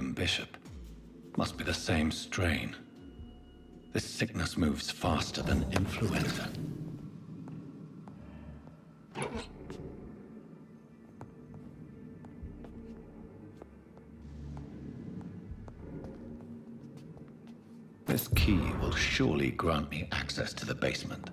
William Bishop. Must be the same strain. This sickness moves faster than influenza. This key will surely grant me access to the basement.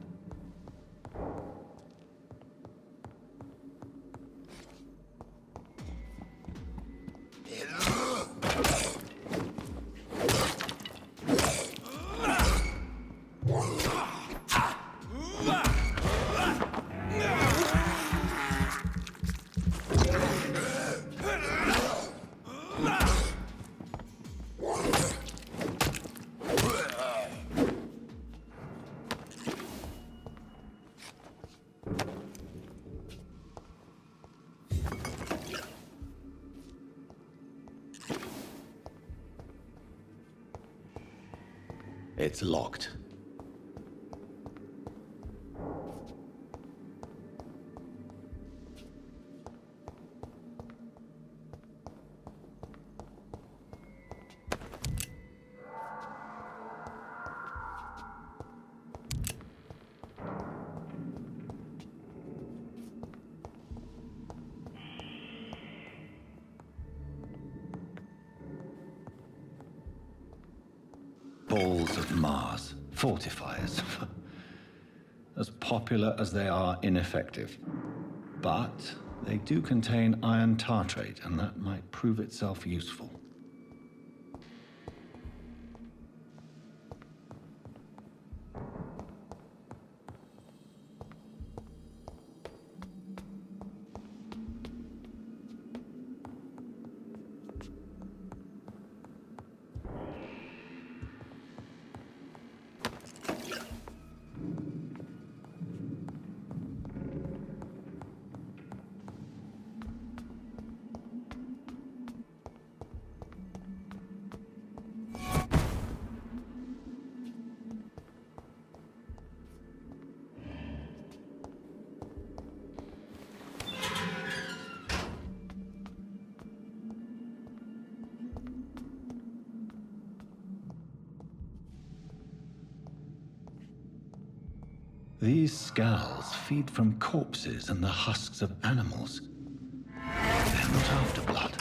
It's locked. Balls of Mars, fortifiers. As popular as they are ineffective. But they do contain iron tartrate, and that might prove itself useful. These skulls feed from corpses and the husks of animals. They're not after blood.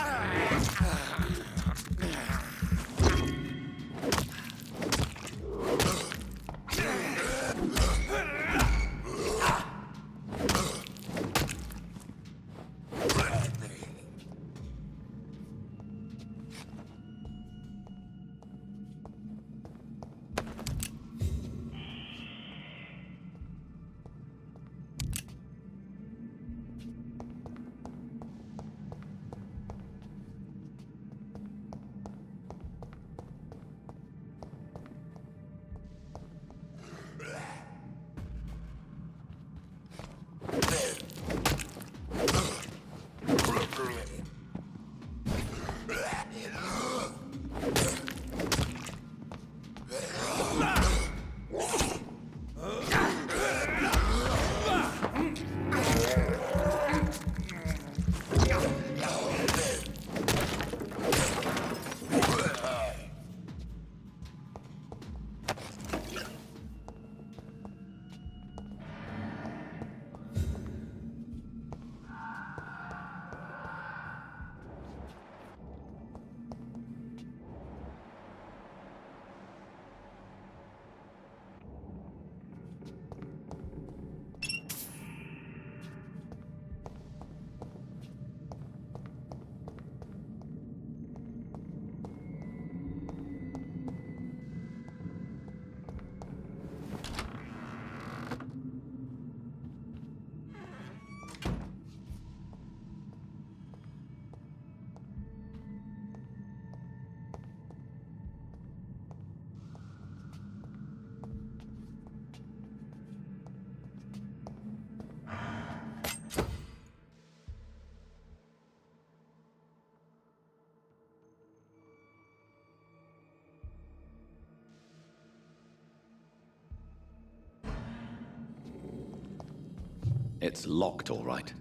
It's locked, all right.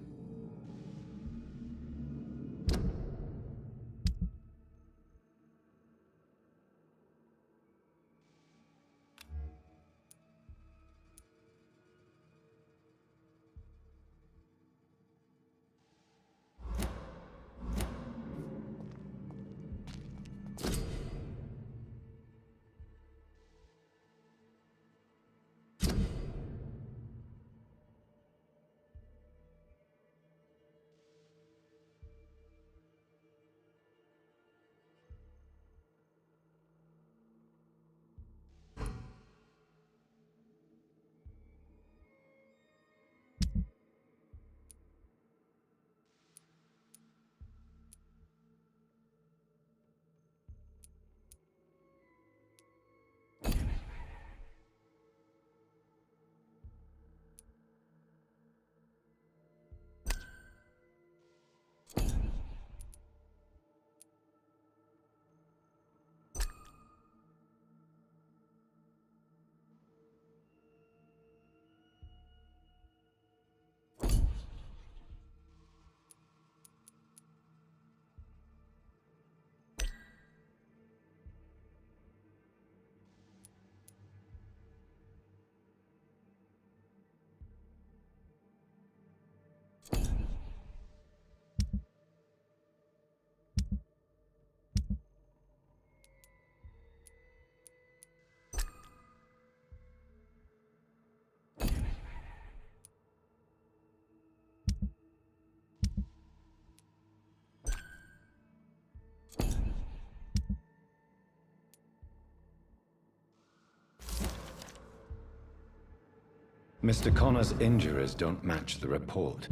Mr. Connor's injuries don't match the report.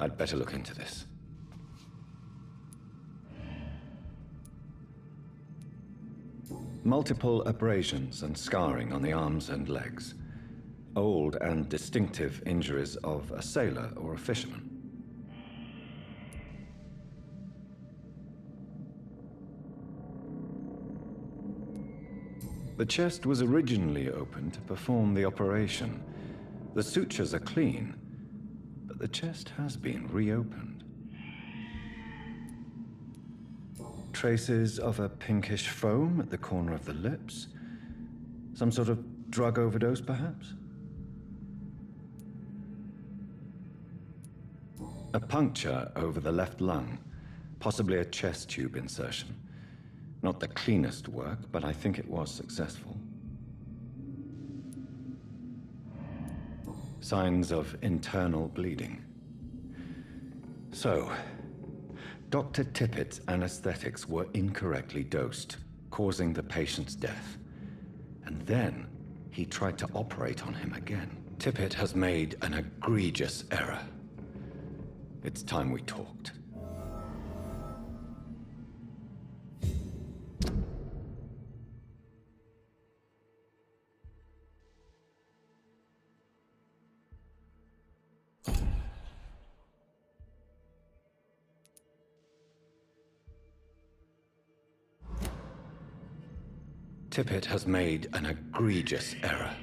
I'd better look into this. Multiple abrasions and scarring on the arms and legs. Old and distinctive injuries of a sailor or a fisherman. The chest was originally opened to perform the operation. The sutures are clean, but the chest has been reopened. Traces of a pinkish foam at the corner of the lips. Some sort of drug overdose, perhaps? A puncture over the left lung, possibly a chest tube insertion. Not the cleanest work, but I think it was successful. Signs of internal bleeding. So, Dr. Tippett's anesthetics were incorrectly dosed, causing the patient's death. And then, he tried to operate on him again. Tippett has made an egregious error. It's time we talked. Tippett has made an egregious error.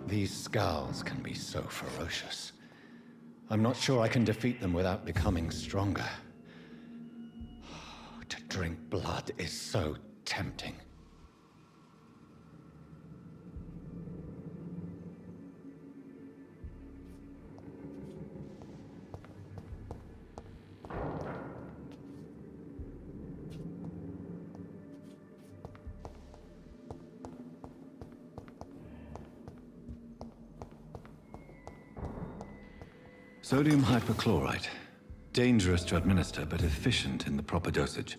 These scowls can be so ferocious. I'm not sure I can defeat them without becoming stronger. To drink blood is so tempting. Sodium hypochlorite. Dangerous to administer, but efficient in the proper dosage.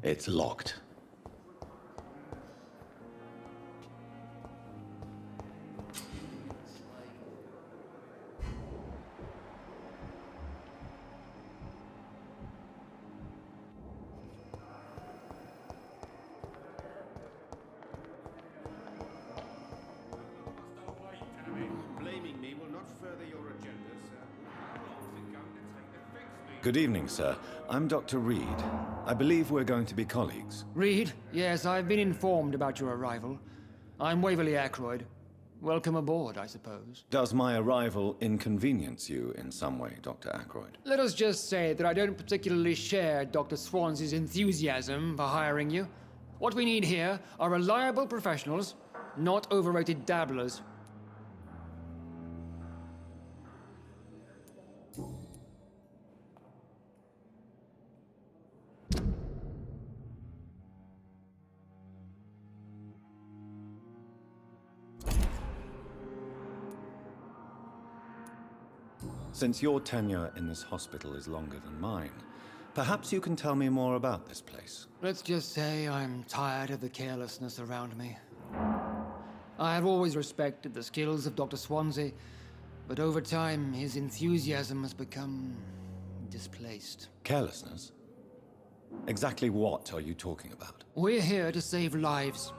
It's locked. Blaming me will not further your agenda, sir. How long is it going to take to fix me? Good evening, sir. I'm Dr. Reed. I believe we're going to be colleagues. Reed, yes, I've been informed about your arrival. I'm Waverly Ackroyd. Welcome aboard, I suppose. Does my arrival inconvenience you in some way, Dr. Ackroyd? Let us just say that I don't particularly share Dr. Swans's enthusiasm for hiring you. What we need here are reliable professionals, not overrated dabblers. Since your tenure in this hospital is longer than mine, perhaps you can tell me more about this place. Let's just say I'm tired of the carelessness around me. I have always respected the skills of Dr. Swansea, but over time his enthusiasm has become displaced. Carelessness? Exactly what are you talking about? We're here to save lives.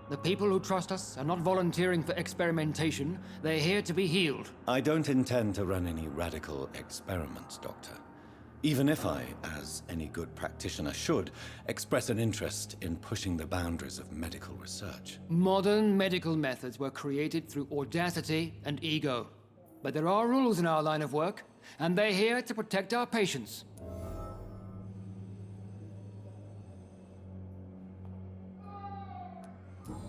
The people who trust us are not volunteering for experimentation. They're here to be healed. I don't intend to run any radical experiments, Doctor. Even if I, as any good practitioner should, express an interest in pushing the boundaries of medical research. Modern medical methods were created through audacity and ego. But there are rules in our line of work, and they're here to protect our patients.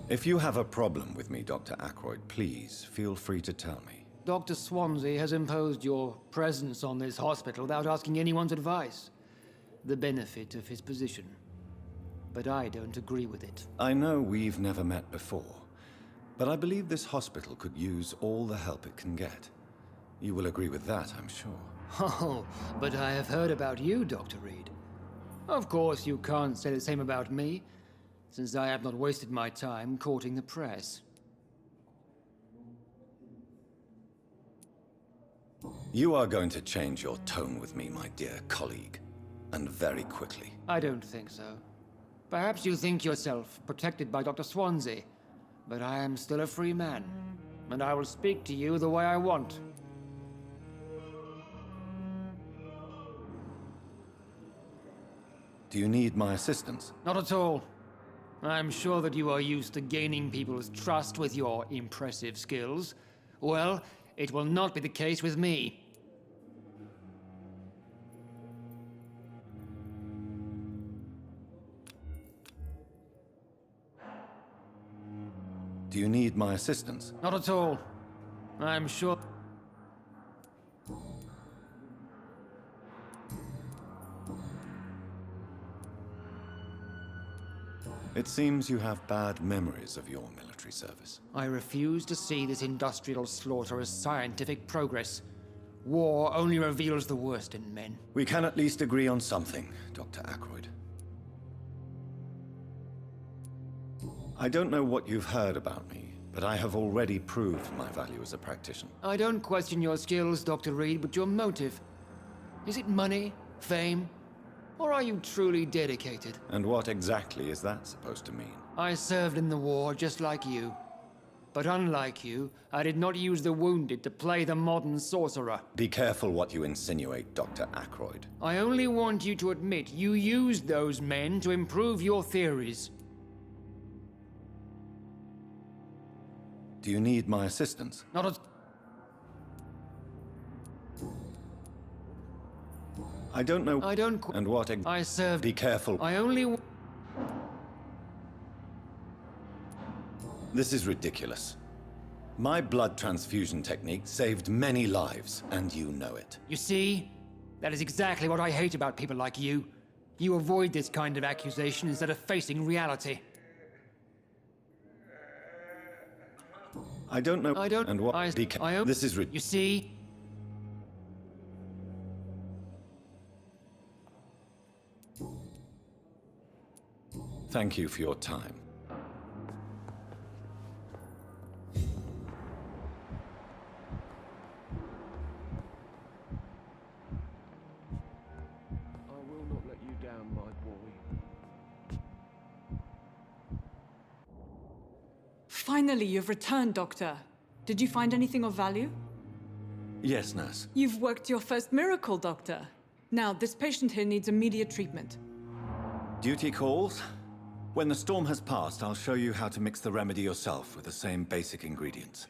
If you have a problem with me, Dr. Ackroyd, please feel free to tell me. Dr. Swansea has imposed your presence on this hospital without asking anyone's advice. The benefit of his position. But I don't agree with it. I know we've never met before, but I believe this hospital could use all the help it can get. You will agree with that, I'm sure. Oh, but I have heard about you, Dr. Reed. Of course, you can't say the same about me, since I have not wasted my time courting the press. You are going to change your tone with me, my dear colleague, and very quickly. I don't think so. Perhaps you think yourself protected by Dr. Swansea, but I am still a free man, and I will speak to you the way I want. Do you need my assistance? Not at all. I'm sure that you are used to gaining people's trust with your impressive skills. Well, it will not be the case with me. Do you need my assistance? Not at all. I'm sure... It seems you have bad memories of your military service. I refuse to see this industrial slaughter as scientific progress. War only reveals the worst in men. We can at least agree on something, Dr. Ackroyd. I don't know what you've heard about me, but I have already proved my value as a practitioner. I don't question your skills, Dr. Reed, but your motive. Is it money, fame, or are you truly dedicated? And what exactly is that supposed to mean? I served in the war just like you. But unlike you, I did not use the wounded to play the modern sorcerer. Be careful what you insinuate, Dr. Ackroyd. I only want you to admit you used those men to improve your theories. Do you need my assistance? Not as... I don't know. I don't... And what I served... Be careful. I only... This is ridiculous. My blood transfusion technique saved many lives, and you know it. You see? That is exactly what I hate about people like you. You avoid this kind of accusation instead of facing reality. I don't know. I don't... And what? This is You see? Thank you for your time. I will not let you down, my boy. Finally, you've returned, Doctor. Did you find anything of value? Yes, nurse. You've worked your first miracle, Doctor. Now, this patient here needs immediate treatment. Duty calls. When the storm has passed, I'll show you how to mix the remedy yourself with the same basic ingredients.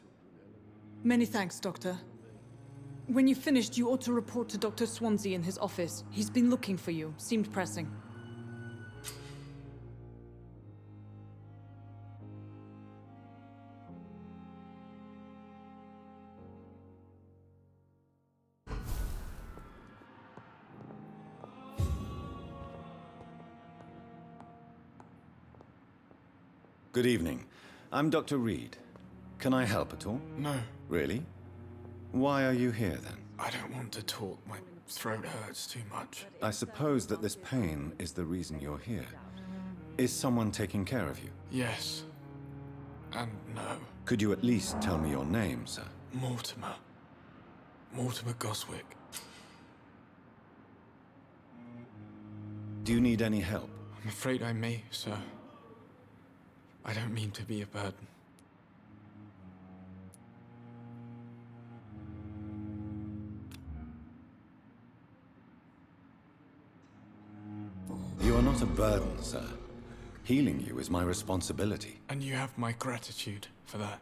Many thanks, Doctor. When you've finished, you ought to report to Dr. Swansea in his office. He's been looking for you. Seemed pressing. Good evening. I'm Dr. Reed. Can I help at all? No, Really? Why are you here then? I don't want to talk. My throat hurts too much. I suppose that this pain is the reason you're here. Is someone taking care of you? Yes. And no. Could you at least tell me your name, sir? Mortimer. Mortimer Goswick. Do you need any help? I'm afraid I may, sir. I don't mean to be a burden. You are not a burden, sir. Healing you is my responsibility. And you have my gratitude for that.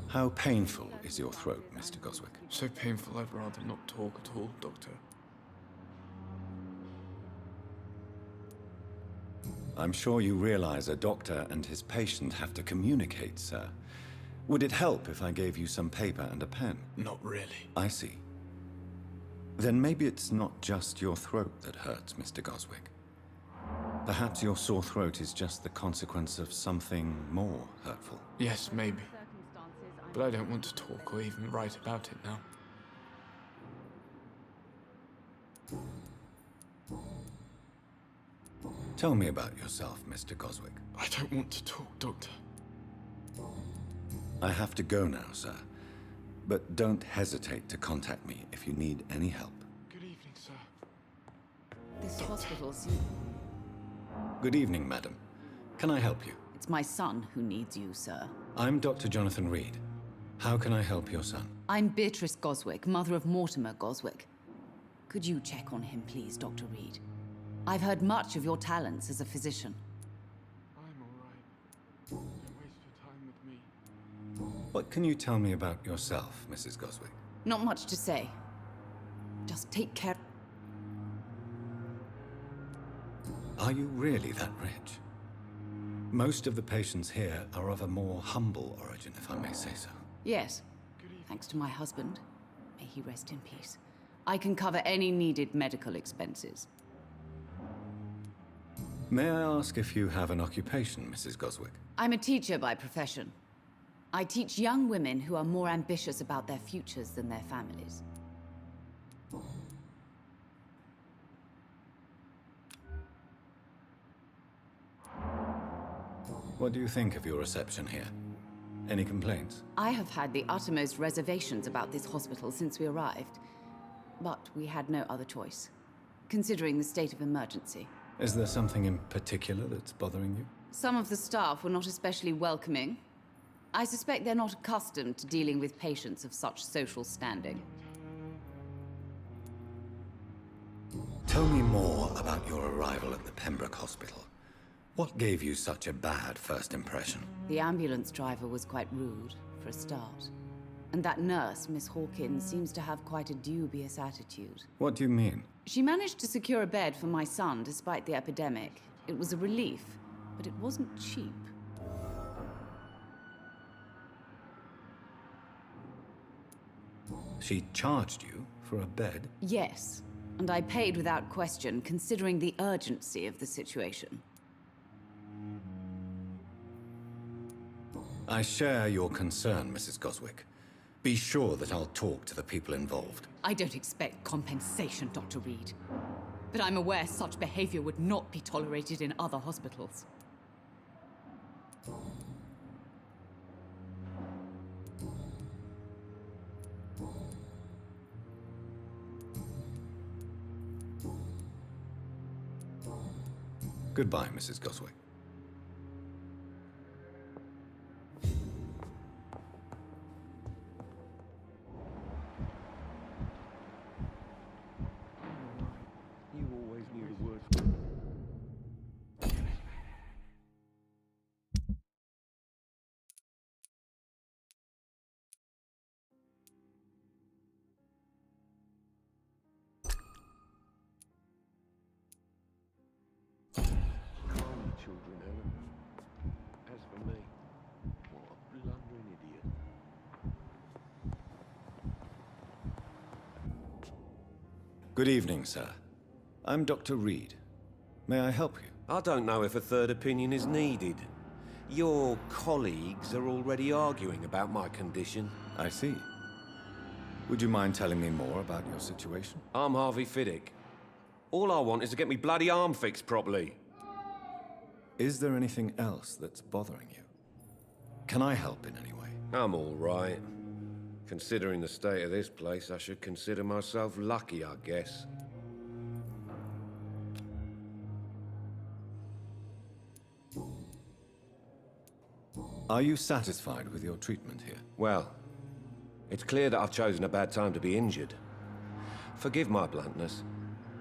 How painful is your throat, Mr. Goswick? So painful I'd rather not talk at all, Doctor. I'm sure you realize a doctor and his patient have to communicate, sir. Would it help if I gave you some paper and a pen? Not really. I see. Then maybe it's not just your throat that hurts, Mr. Goswick. Perhaps your sore throat is just the consequence of something more hurtful. Yes, maybe. But I don't want to talk or even write about it now. Tell me about yourself, Mr. Goswick. I don't want to talk, Doctor. I have to go now, sir. But don't hesitate to contact me if you need any help. Good evening, sir. This hospital's... Good evening, madam. Can I help you? It's my son who needs you, sir. I'm Dr. Jonathan Reed. How can I help your son? I'm Beatrice Goswick, mother of Mortimer Goswick. Could you check on him, please, Dr. Reed? I've heard much of your talents as a physician. I'm all right. Don't waste your time with me. What can you tell me about yourself, Mrs. Goswick? Not much to say. Just take care... Are you really that rich? Most of the patients here are of a more humble origin, if I may say so. Yes. Thanks to my husband. May he rest in peace. I can cover any needed medical expenses. May I ask if you have an occupation, Mrs. Goswick? I'm a teacher by profession. I teach young women who are more ambitious about their futures than their families. What do you think of your reception here? Any complaints? I have had the uttermost reservations about this hospital since we arrived. But we had no other choice, considering the state of emergency. Is there something in particular that's bothering you? Some of the staff were not especially welcoming. I suspect they're not accustomed to dealing with patients of such social standing. Tell me more about your arrival at the Pembroke Hospital. What gave you such a bad first impression? The ambulance driver was quite rude, for a start. And that nurse, Miss Hawkins, seems to have quite a dubious attitude. What do you mean? She managed to secure a bed for my son despite the epidemic. It was a relief, but it wasn't cheap. She charged you for a bed? Yes, and I paid without question, considering the urgency of the situation. I share your concern, Mrs. Goswick. Be sure that I'll talk to the people involved. I don't expect compensation, Dr. Reed. But I'm aware such behavior would not be tolerated in other hospitals. Goodbye, Mrs. Goswick. You always knew the word. Calm, children, Helen. As for me, what a blundering idiot. Good evening, sir. I'm Dr. Reed. May I help you? I don't know if a third opinion is needed. Your colleagues are already arguing about my condition. I see. Would you mind telling me more about your situation? I'm Harvey Fiddick. All I want is to get me bloody arm fixed properly. Is there anything else that's bothering you? Can I help in any way? I'm all right. Considering the state of this place, I should consider myself lucky, I guess. Are you satisfied with your treatment here? Well, it's clear that I've chosen a bad time to be injured. Forgive my bluntness,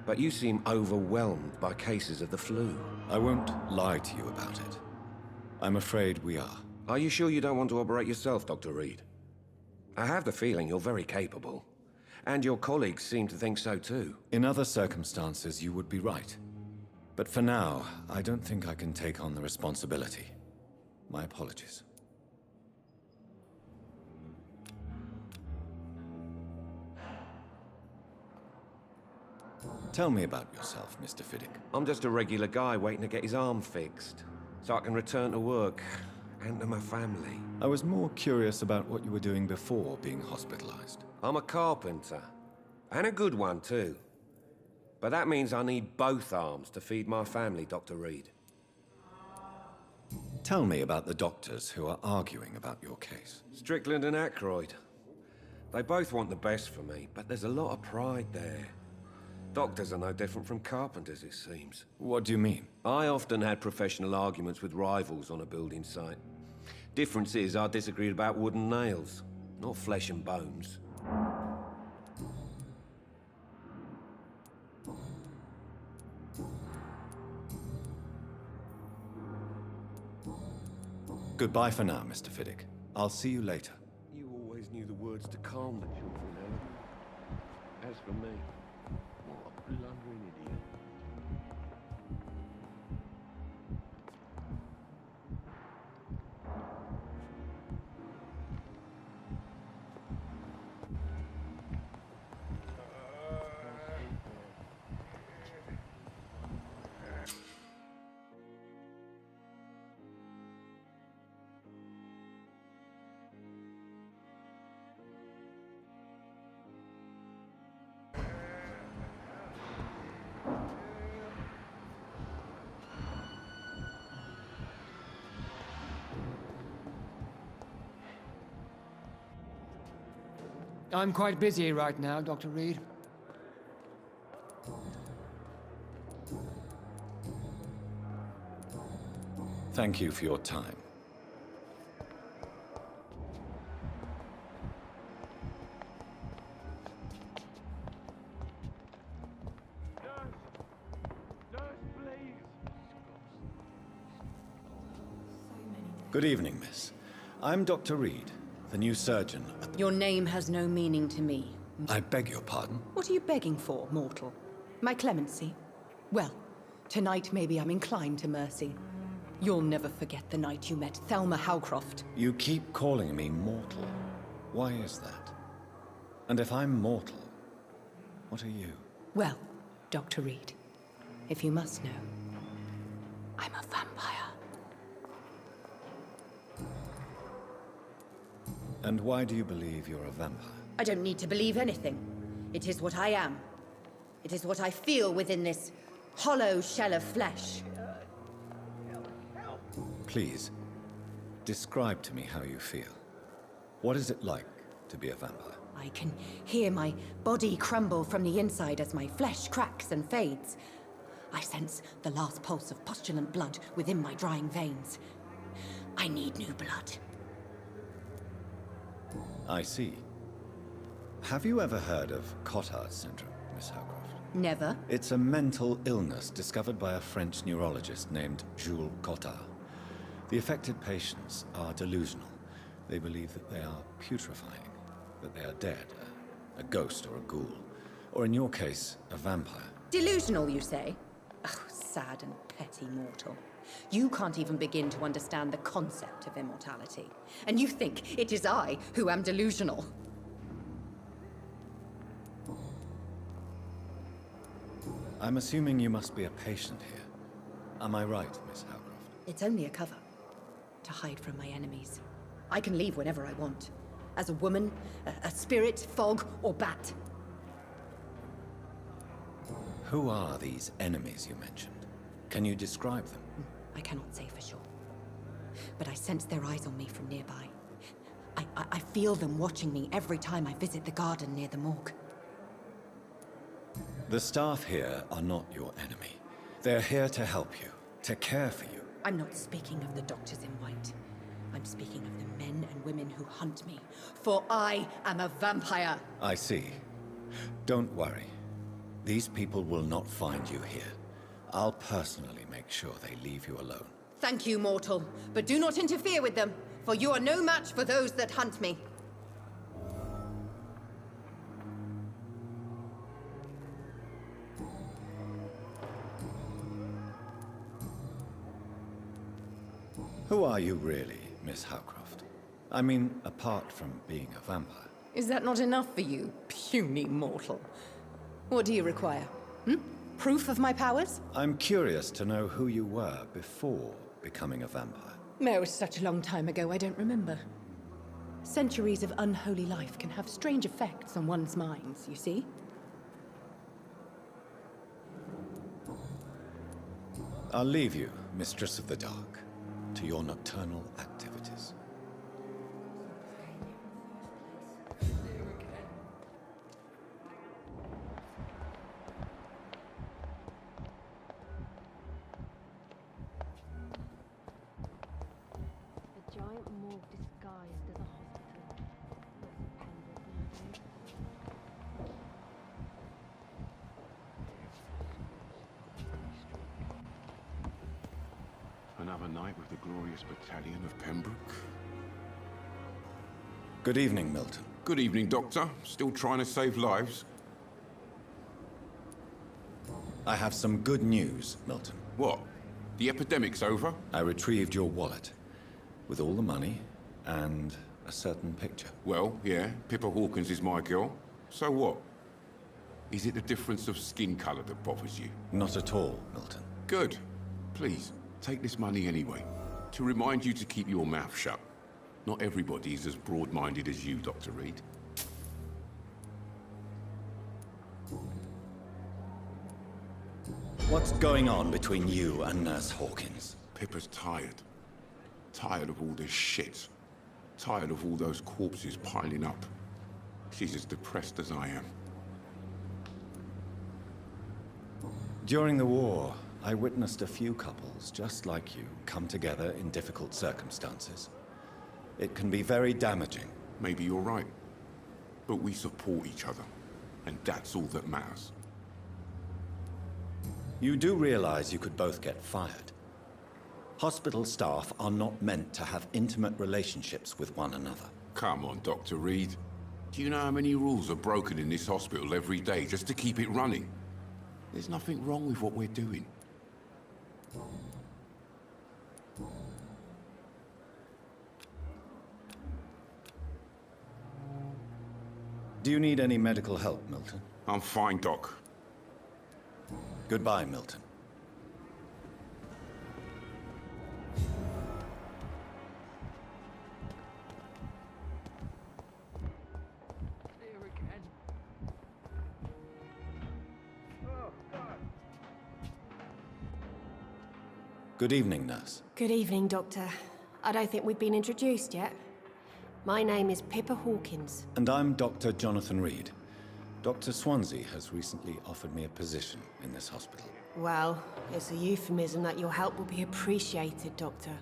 but you seem overwhelmed by cases of the flu. I won't lie to you about it. I'm afraid we are. Are you sure you don't want to operate yourself, Dr. Reed? I have the feeling you're very capable. And your colleagues seem to think so too. In other circumstances, you would be right. But for now, I don't think I can take on the responsibility. My apologies. Tell me about yourself, Mr. Fiddick. I'm just a regular guy waiting to get his arm fixed, so I can return to work and to my family. I was more curious about what you were doing before being hospitalized. I'm a carpenter, and a good one too. But that means I need both arms to feed my family, Dr. Reed. Tell me about the doctors who are arguing about your case. Strickland and Aykroyd. They both want the best for me, but there's a lot of pride there. Doctors are no different from carpenters, it seems. What do you mean? I often had professional arguments with rivals on a building site. Difference is I disagreed about wooden nails, not flesh and bones. Goodbye for now, Mr. Fiddick. I'll see you later. You always knew the words to calm the children, Helen. As for me, what a blundering idiot. I'm quite busy right now, Dr. Reed. Thank you for your time. Good evening, miss. I'm Dr. Reed, the new surgeon at the... Your name has no meaning to me. I beg your pardon? What are you begging for, mortal? My clemency? Well, tonight maybe I'm inclined to mercy. You'll never forget the night you met Thelma Howcroft. You keep calling me mortal. Why is that? And if I'm mortal, what are you? Well, Dr. Reed, if you must know, I'm a vampire. And why do you believe you're a vampire? I don't need to believe anything. It is what I am. It is what I feel within this hollow shell of flesh. Please, describe to me how you feel. What is it like to be a vampire? I can hear my body crumble from the inside as my flesh cracks and fades. I sense the last pulse of postulant blood within my drying veins. I need new blood. I see. Have you ever heard of Cotard's syndrome, Miss Howcroft? Never. It's a mental illness discovered by a French neurologist named Jules Cotard. The affected patients are delusional. They believe that they are putrefying, that they are dead, a ghost or a ghoul, or in your case, a vampire. Delusional, you say? Oh, sad and petty mortal. You can't even begin to understand the concept of immortality. And you think it is I who am delusional. I'm assuming you must be a patient here. Am I right, Miss Howcroft? It's only a cover. To hide from my enemies. I can leave whenever I want. As a woman, a spirit, fog, or bat. Who are these enemies you mentioned? Can you describe them? I cannot say for sure. But I sense their eyes on me from nearby. I feel them watching me every time I visit the garden near the morgue. The staff here are not your enemy. They're here to help you, to care for you. I'm not speaking of the doctors in white. I'm speaking of the men and women who hunt me. For I am a vampire. I see. Don't worry. These people will not find you here. I'll personally make sure they leave you alone. Thank you, mortal. But do not interfere with them, for you are no match for those that hunt me. Who are you really, Miss Howcroft? I mean, apart from being a vampire. Is that not enough for you, puny mortal? What do you require? Proof of my powers? I'm curious to know who you were before becoming a vampire. It was such a long time ago, I don't remember. Centuries of unholy life can have strange effects on one's minds, you see? I'll leave you, Mistress of the Dark, to your nocturnal activities. A giant morgue disguised as a hospital. Another night with the glorious battalion of Pembroke. Good evening, Milton. Good evening, Doctor. Still trying to save lives? I have some good news, Milton. What? The epidemic's over? I retrieved your wallet, with all the money and a certain picture. Well, yeah, Pippa Hawkins is my girl. So what? Is it the difference of skin colour that bothers you? Not at all, Milton. Good. Please, take this money anyway. To remind you to keep your mouth shut. Not everybody is as broad-minded as you, Dr. Reed. What's going on between you and Nurse Hawkins? Pippa's tired. Tired of all this shit. Tired of all those corpses piling up. She's as depressed as I am. During the war, I witnessed a few couples just like you come together in difficult circumstances. It can be very damaging. Maybe you're right. But we support each other. And that's all that matters. You do realize you could both get fired. Hospital staff are not meant to have intimate relationships with one another. Come on, Dr. Reed. Do you know how many rules are broken in this hospital every day just to keep it running? There's nothing wrong with what we're doing. Do you need any medical help, Milton? I'm fine, Doc. Goodbye, Milton. Good evening, nurse. Good evening, Doctor. I don't think we've been introduced yet. My name is Pippa Hawkins. And I'm Dr. Jonathan Reed. Dr. Swansea has recently offered me a position in this hospital. Well, it's a euphemism that your help will be appreciated, Doctor.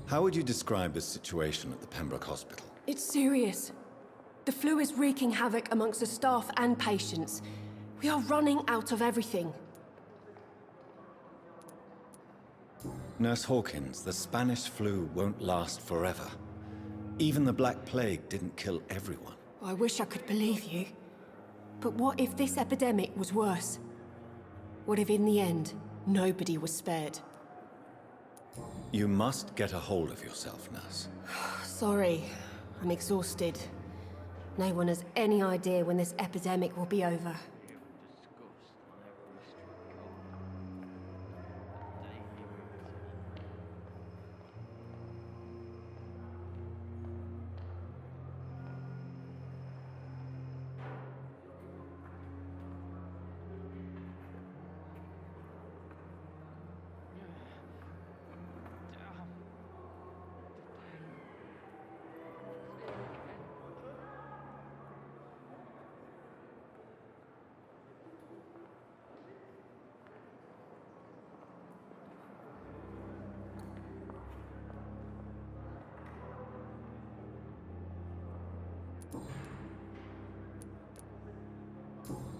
How would you describe the situation at the Pembroke Hospital? It's serious. The flu is wreaking havoc amongst the staff and patients. We are running out of everything. Nurse Hawkins, the Spanish flu won't last forever. Even the Black Plague didn't kill everyone. I wish I could believe you. But what if this epidemic was worse? What if in the end, nobody was spared? You must get a hold of yourself, nurse. Sorry, I'm exhausted. No one has any idea when this epidemic will be over.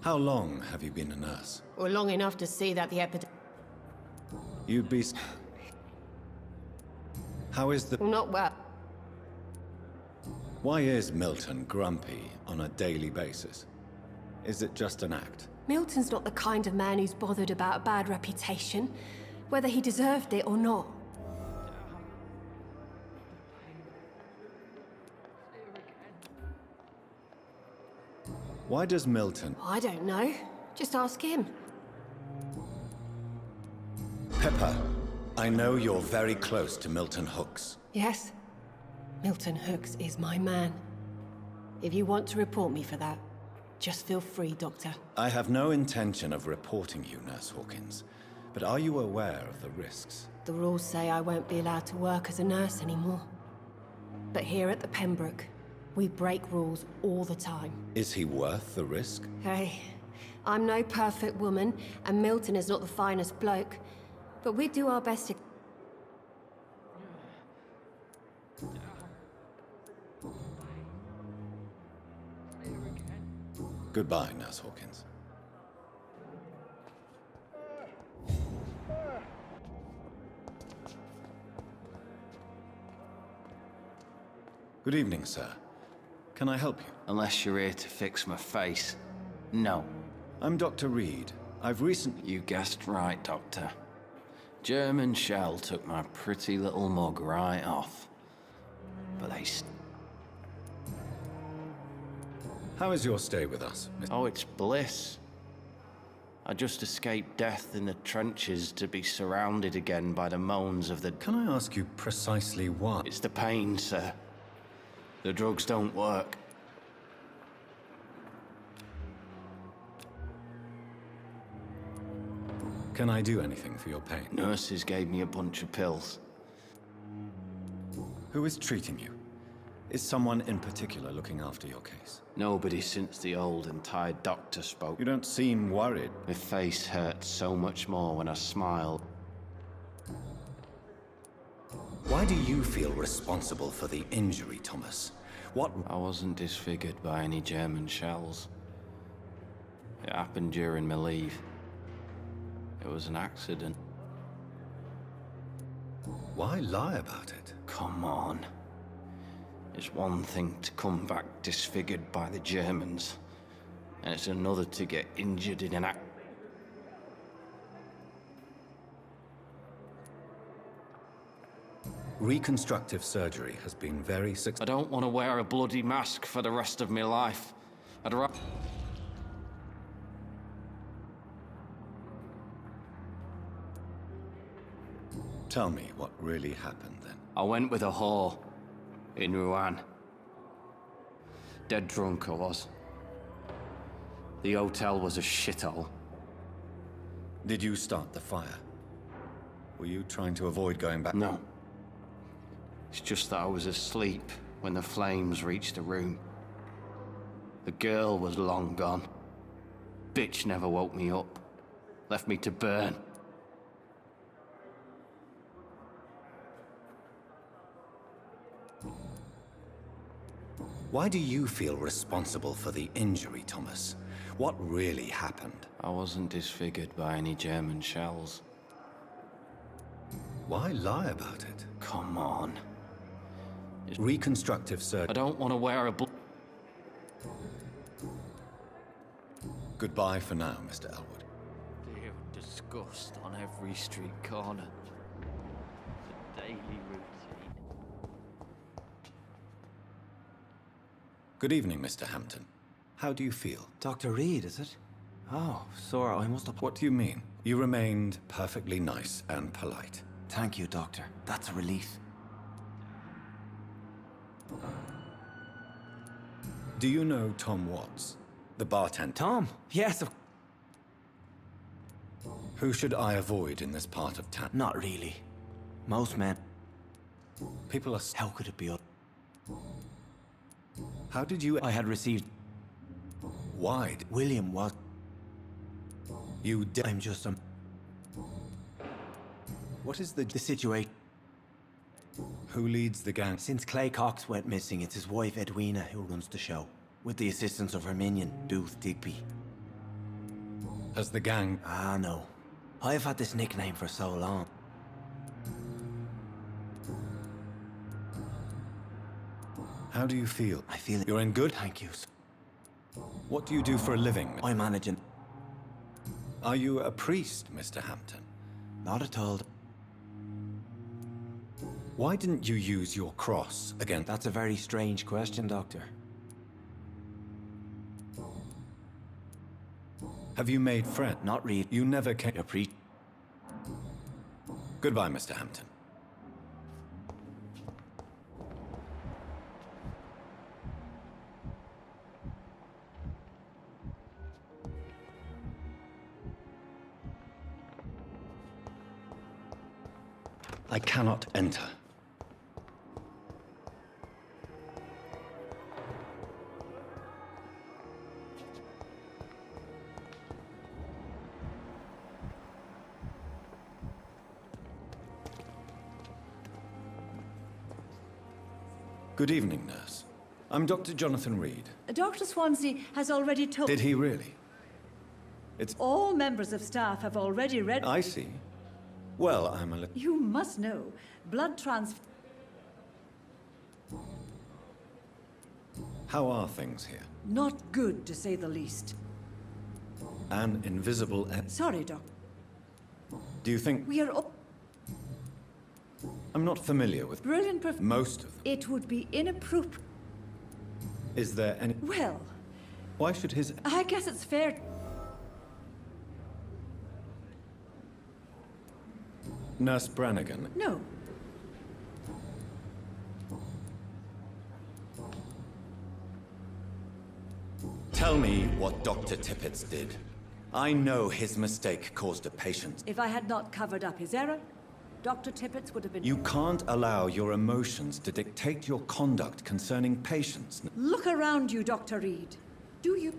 How long have you been a nurse? Well, long enough to see that the epidemic... You'd be... How is the... Well, not well. Why is Milton grumpy on a daily basis? Is it just an act? Milton's not the kind of man who's bothered about a bad reputation, whether he deserved it or not. Why does Milton... I don't know. Just ask him. Pepper, I know you're very close to Milton Hooks. Yes? Milton Hooks is my man. If you want to report me for that, just feel free, Doctor. I have no intention of reporting you, Nurse Hawkins. But are you aware of the risks? The rules say I won't be allowed to work as a nurse anymore. But here at the Pembroke, we break rules all the time. Is he worth the risk? Hey, I'm no perfect woman, and Milton is not the finest bloke. But we do our best to... Goodbye, Nurse Hawkins. Good evening, sir. Can I help you? Unless you're here to fix my face. No. I'm Dr. Reed. I've recently... You guessed right, Doctor. German shell took my pretty little mug right off. But they... How is your stay with us, Mr. Oh, it's bliss. I just escaped death in the trenches to be surrounded again by the moans of the... Can I ask you precisely why? It's the pain, sir. The drugs don't work. Can I do anything for your pain? Nurses gave me a bunch of pills. Who is treating you? Is someone in particular looking after your case? Nobody since the old and tired doctor spoke. You don't seem worried. My face hurts so much more when I smile. Why do you feel responsible for the injury, Thomas? What... I wasn't disfigured by any German shells. It happened during my leave. It was an accident. Why lie about it? Come on. It's one thing to come back disfigured by the Germans, and it's another to get injured in an act. Reconstructive surgery has been very successful. I don't want to wear a bloody mask for the rest of my life. I'd rather... Tell me what really happened then. I went with a whore in Rouen. Dead drunk I was. The hotel was a shithole. Did you start the fire? Were you trying to avoid going back? No. It's just that I was asleep when the flames reached the room. The girl was long gone. Bitch never woke me up. Left me to burn. Why do you feel responsible for the injury, Thomas? What really happened? I wasn't disfigured by any German shells. Why lie about it? Come on. Reconstructive I surgery. don't want to wear a Goodbye for now, Mr. Elwood. Fear of disgust on every street corner. It's a daily routine. Good evening, Mr. Hampton. How do you feel? Dr. Reed, is it? Oh, sorry, I must have... What do you mean? You remained perfectly nice and polite. Thank you, Doctor. That's a relief. Do you know Tom Watts, the bartender? Tom? Yes, of... Who should I avoid in this part of town? Not really. Most men... People are... How could it be other? How did you... I had received... Why? William was... You did... I'm just some... What is the... The situation... Who leads the gang? Since Clay Cox went missing, it's his wife Edwina who runs the show, with the assistance of her minion, Dooth Digby. Has the gang... Ah, no. I've had this nickname for so long. How do you feel? I feel... You're in good... Thank you. What do you do for a living? I manage an... Are you a priest, Mr. Hampton? Not at all. Why didn't you use your cross against... That's a very strange question, Doctor. Have you made friends? Not really. You never came... A priest. Goodbye, Mr. Hampton. I cannot enter. Good evening, nurse. I'm Dr. Jonathan Reed. Dr. Swansea has already told... Did he really? It's... All members of staff have already read... I see. Well, I'm a little... You must know, blood transf... How are things here? Not good, to say the least. An invisible... Sorry, Doc. Do you think... We are up... I'm not familiar with... Brilliant most of them. It would be inappropriate... Is there any... Well... Why should his... I guess it's fair... Nurse Brannigan? No. Tell me what Dr. Tippett did. I know his mistake caused a patient. If I had not covered up his error, Dr. Tippett would have been... You can't allow your emotions to dictate your conduct concerning patients. Look around you, Dr. Reed. Do you...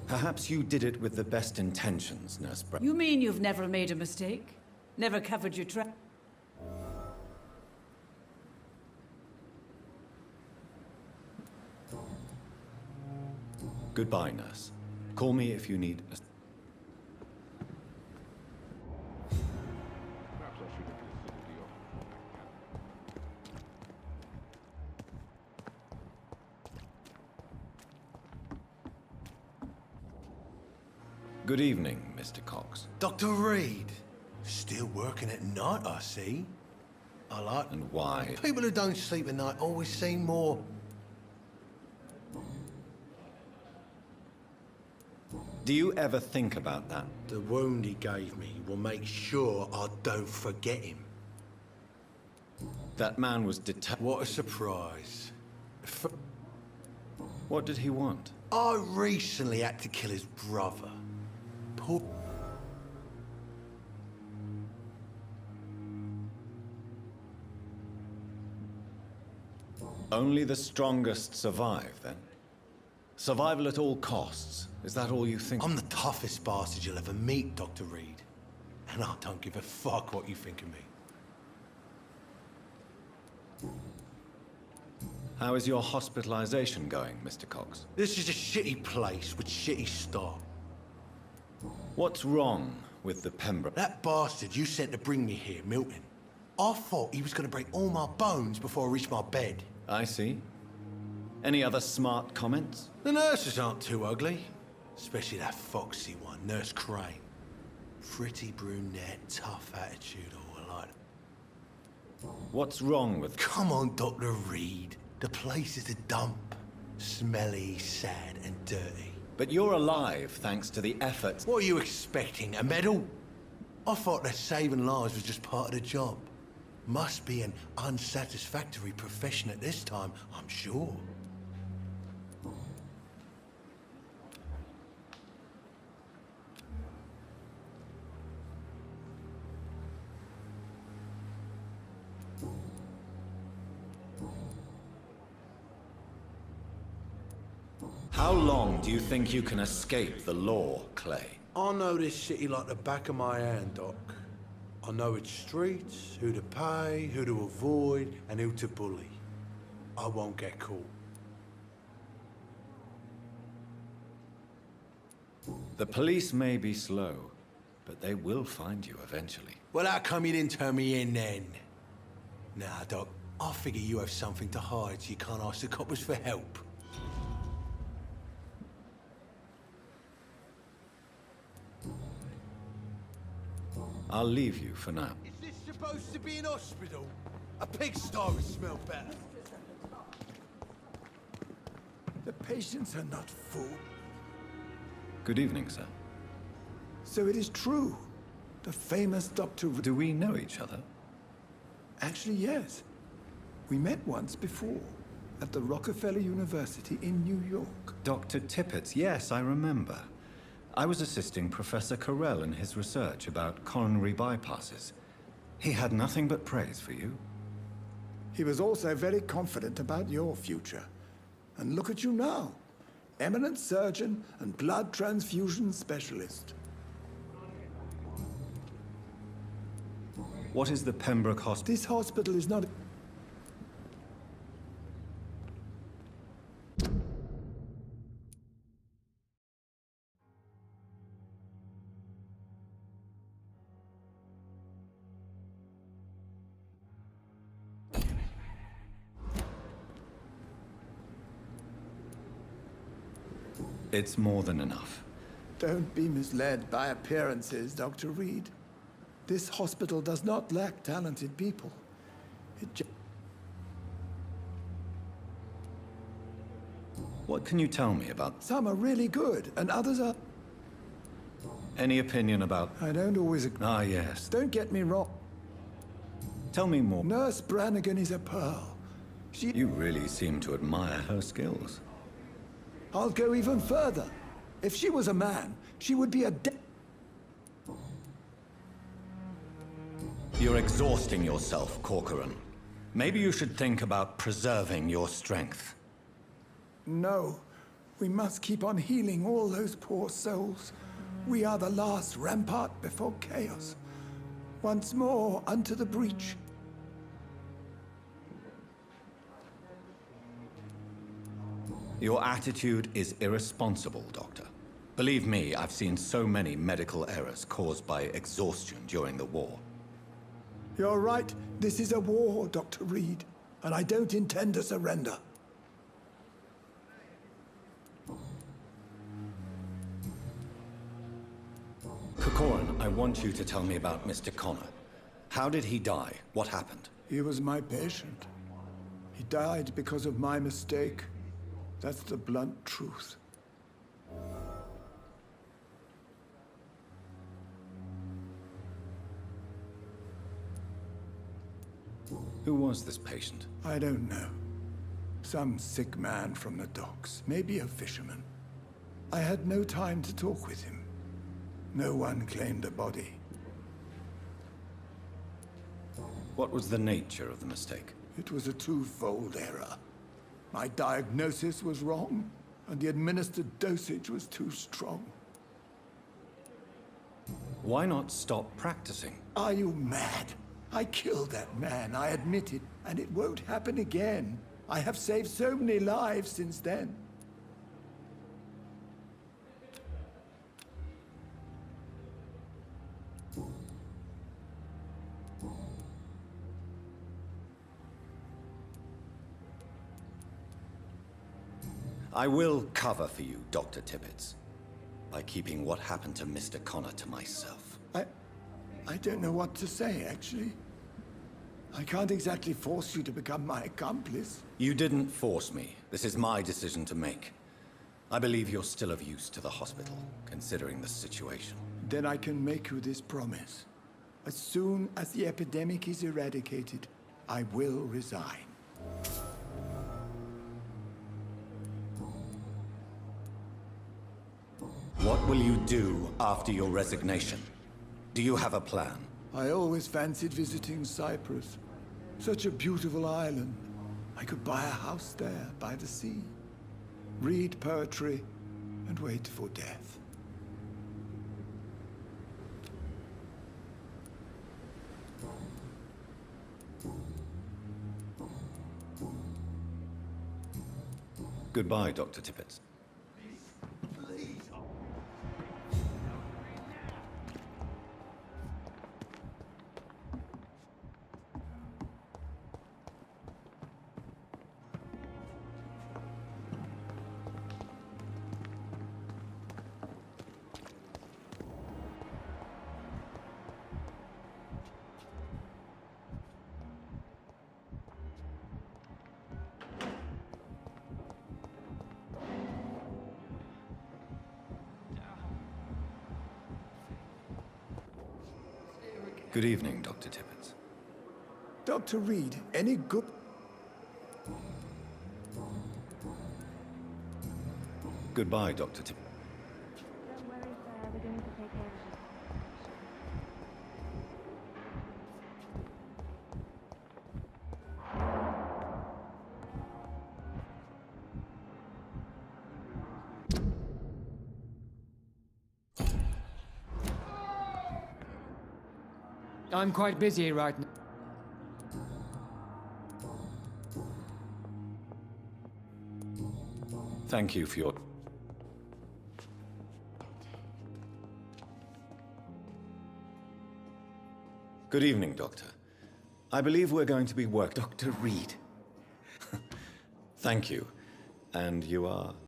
Perhaps you did it with the best intentions, Nurse Brannigan. You mean you've never made a mistake? Never covered your track? Goodbye, nurse. Call me if you need... Perhaps I should have considered the offer. Good evening, Mr. Cox. Dr. Reed. Still working at night, I see. I like... And why? People who don't sleep at night always seem more... Do you ever think about that? The wound he gave me will make sure I don't forget him. That man was What a surprise. What did he want? I recently had to kill his brother. Poor... Only the strongest survive, then? Survival at all costs. Is that all you think? I'm the toughest bastard you'll ever meet, Dr. Reed. And I don't give a fuck what you think of me. How is your hospitalization going, Mr. Cox? This is a shitty place with shitty staff. What's wrong with the Pembroke? That bastard you sent to bring me here, Milton. I thought he was going to break all my bones before I reached my bed. I see. Any other smart comments? The nurses aren't too ugly. Especially that foxy one, Nurse Crane. Pretty brunette, tough attitude, all I like. What's wrong with... Come on, Dr. Reed. The place is a dump. Smelly, sad, and dirty. But you're alive thanks to the efforts... What are you expecting, a medal? I thought that saving lives was just part of the job. Must be an unsatisfactory profession at this time, I'm sure. How long do you think you can escape the law, Clay? I know this city like the back of my hand, Doc. I know its streets, who to pay, who to avoid, and who to bully. I won't get caught. The police may be slow, but they will find you eventually. Well, how come you didn't turn me in then? Nah, Doc, I figure you have something to hide so you can't ask the coppers for help. I'll leave you for now. Is this supposed to be an hospital? A pigsty would smell better. The patients are not full. Good evening, sir. So it is true. The famous Dr. Do we know each other? Actually, yes. We met once before, at the Rockefeller University in New York. Dr. Tippett, yes, I remember. I was assisting Professor Carell in his research about coronary bypasses. He had nothing but praise for you. He was also very confident about your future. And look at you now. Eminent surgeon and blood transfusion specialist. What is the Pembroke Hospital? This hospital is not... It's more than enough. Don't be misled by appearances, Dr. Reed. This hospital does not lack talented people. What can you tell me about... Some are really good, and others are... Any opinion about... I don't always... Ah, yes. Don't get me wrong. Tell me more. Nurse Brannigan is a pearl. You really seem to admire her skills. I'll go even further. If she was a man, she would be a You're exhausting yourself, Corcoran. Maybe you should think about preserving your strength. No. We must keep on healing all those poor souls. We are the last rampart before chaos. Once more unto the breach. Your attitude is irresponsible, Doctor. Believe me, I've seen so many medical errors caused by exhaustion during the war. You're right. This is a war, Dr. Reed, and I don't intend to surrender. Corcoran, I want you to tell me about Mr. Connor. How did he die? What happened? He was my patient. He died because of my mistake. That's the blunt truth. Who was this patient? I don't know. Some sick man from the docks, maybe a fisherman. I had no time to talk with him. No one claimed a body. What was the nature of the mistake? It was a twofold error. My diagnosis was wrong, and the administered dosage was too strong. Why not stop practicing? Are you mad? I killed that man, I admit it, and it won't happen again. I have saved so many lives since then. I will cover for you, Dr. Tippets, by keeping what happened to Mr. Connor to myself. I don't know what to say, actually. I can't exactly force you to become my accomplice. You didn't force me. This is my decision to make. I believe you're still of use to the hospital, considering the situation. Then I can make you this promise. As soon as the epidemic is eradicated, I will resign. What will you do after your resignation? Do you have a plan? I always fancied visiting Cyprus. Such a beautiful island. I could buy a house there by the sea, read poetry, and wait for death. Goodbye, Dr. Tippets. Good evening, Dr. Tippets. Dr. Reed, any good... Goodbye, Dr. Tippets. Don't worry, sir. We're going to take care of it. I'm quite busy right now. Thank you for your... Good evening, Doctor. I believe we're going to be Dr. Reed. Thank you. And you are...